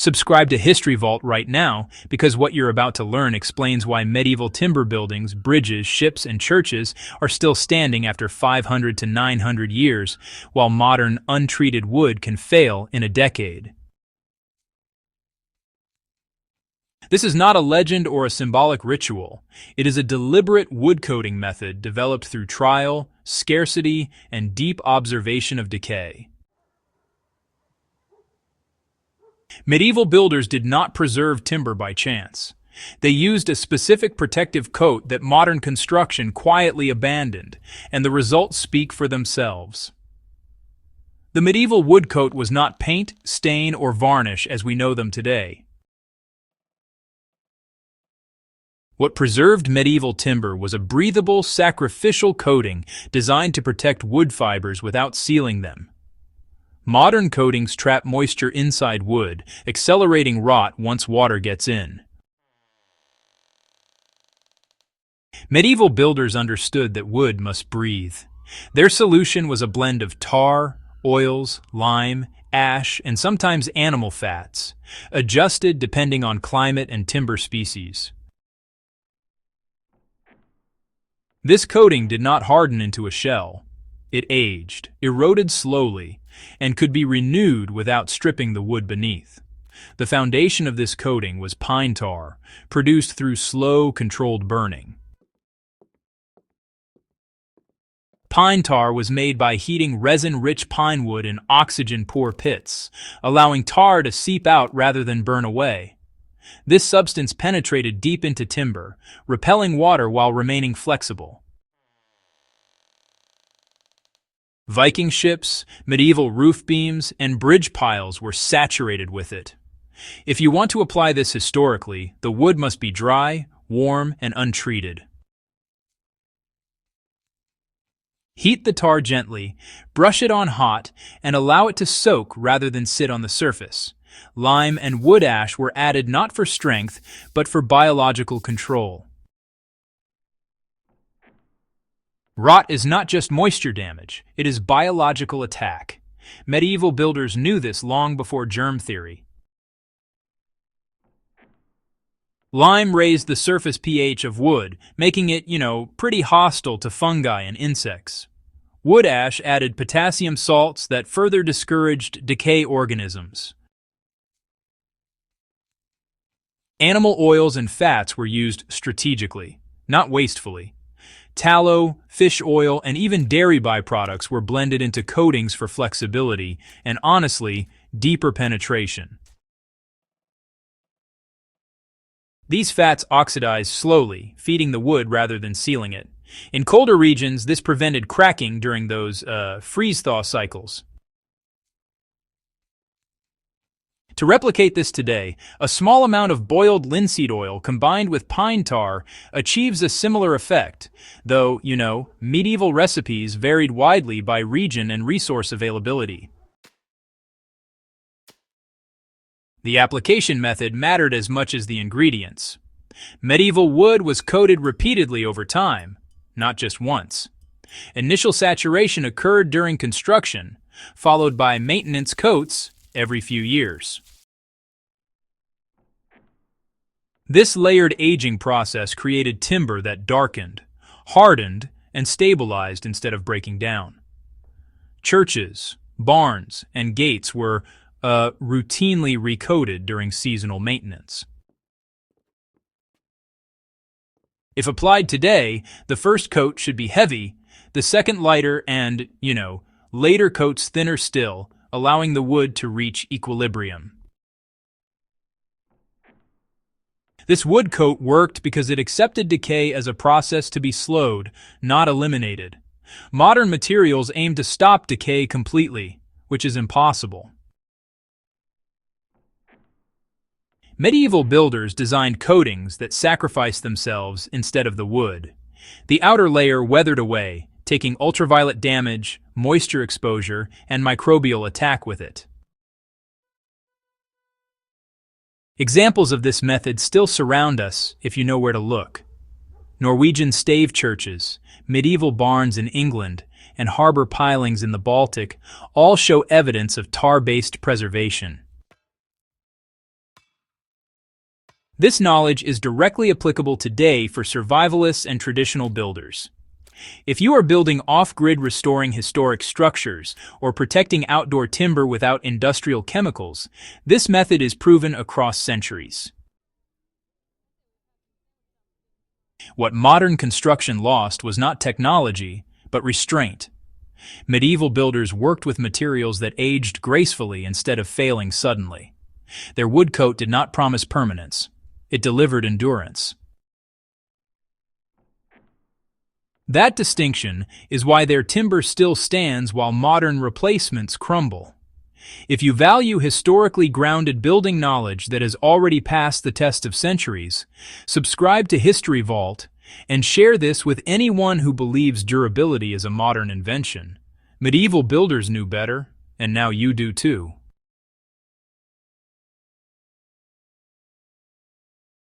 Subscribe to History Vault right now because what you're about to learn explains why medieval timber buildings, bridges, ships, and churches are still standing after 500 to 900 years, while modern, untreated wood can fail in a decade. This is not a legend or a symbolic ritual. It is a deliberate wood coating method developed through trial, scarcity, and deep observation of decay. Medieval builders did not preserve timber by chance. They used a specific protective coat that modern construction quietly abandoned, and the results speak for themselves. The medieval wood coat was not paint, stain, or varnish as we know them today. What preserved medieval timber was a breathable, sacrificial coating designed to protect wood fibers without sealing them. Modern coatings trap moisture inside wood, accelerating rot once water gets in. Medieval builders understood that wood must breathe. Their solution was a blend of tar, oils, lime, ash, and sometimes animal fats, adjusted depending on climate and timber species. This coating did not harden into a shell. It aged, eroded slowly, and could be renewed without stripping the wood beneath. The foundation of this coating was pine tar, produced through slow, controlled burning. Pine tar was made by heating resin-rich pine wood in oxygen-poor pits, allowing tar to seep out rather than burn away. This substance penetrated deep into timber, repelling water while remaining flexible. Viking ships, medieval roof beams, and bridge piles were saturated with it. If you want to apply this historically, the wood must be dry, warm, and untreated. Heat the tar gently, brush it on hot, and allow it to soak rather than sit on the surface. Lime and wood ash were added not for strength, but for biological control. Rot is not just moisture damage, it is biological attack. Medieval builders knew this long before germ theory. Lime raised the surface pH of wood, making it, pretty hostile to fungi and insects. Wood ash added potassium salts that further discouraged decay organisms. Animal oils and fats were used strategically, not wastefully. Tallow, fish oil, and even dairy byproducts were blended into coatings for flexibility and, honestly, deeper penetration. These fats oxidized slowly, feeding the wood rather than sealing it. In colder regions, this prevented cracking during those freeze-thaw cycles. To replicate this today, a small amount of boiled linseed oil combined with pine tar achieves a similar effect, though, medieval recipes varied widely by region and resource availability. The application method mattered as much as the ingredients. Medieval wood was coated repeatedly over time, not just once. Initial saturation occurred during construction, followed by maintenance coats every few years. This layered aging process created timber that darkened, hardened, and stabilized instead of breaking down. Churches, barns, and gates were routinely recoated during seasonal maintenance. If applied today, the first coat should be heavy, the second lighter, and, later coats thinner still, allowing the wood to reach equilibrium. This wood coat worked because it accepted decay as a process to be slowed, not eliminated. Modern materials aim to stop decay completely, which is impossible. Medieval builders designed coatings that sacrificed themselves instead of the wood. The outer layer weathered away, taking ultraviolet damage, moisture exposure, and microbial attack with it. Examples of this method still surround us if you know where to look. Norwegian stave churches, medieval barns in England, and harbor pilings in the Baltic all show evidence of tar-based preservation. This knowledge is directly applicable today for survivalists and traditional builders. If you are building off-grid restoring historic structures or protecting outdoor timber without industrial chemicals, this method is proven across centuries. What modern construction lost was not technology, but restraint. Medieval builders worked with materials that aged gracefully instead of failing suddenly. Their wood coat did not promise permanence. It delivered endurance. That distinction is why their timber still stands while modern replacements crumble. If you value historically grounded building knowledge that has already passed the test of centuries, subscribe to History Vault and share this with anyone who believes durability is a modern invention. Medieval builders knew better, and now you do too.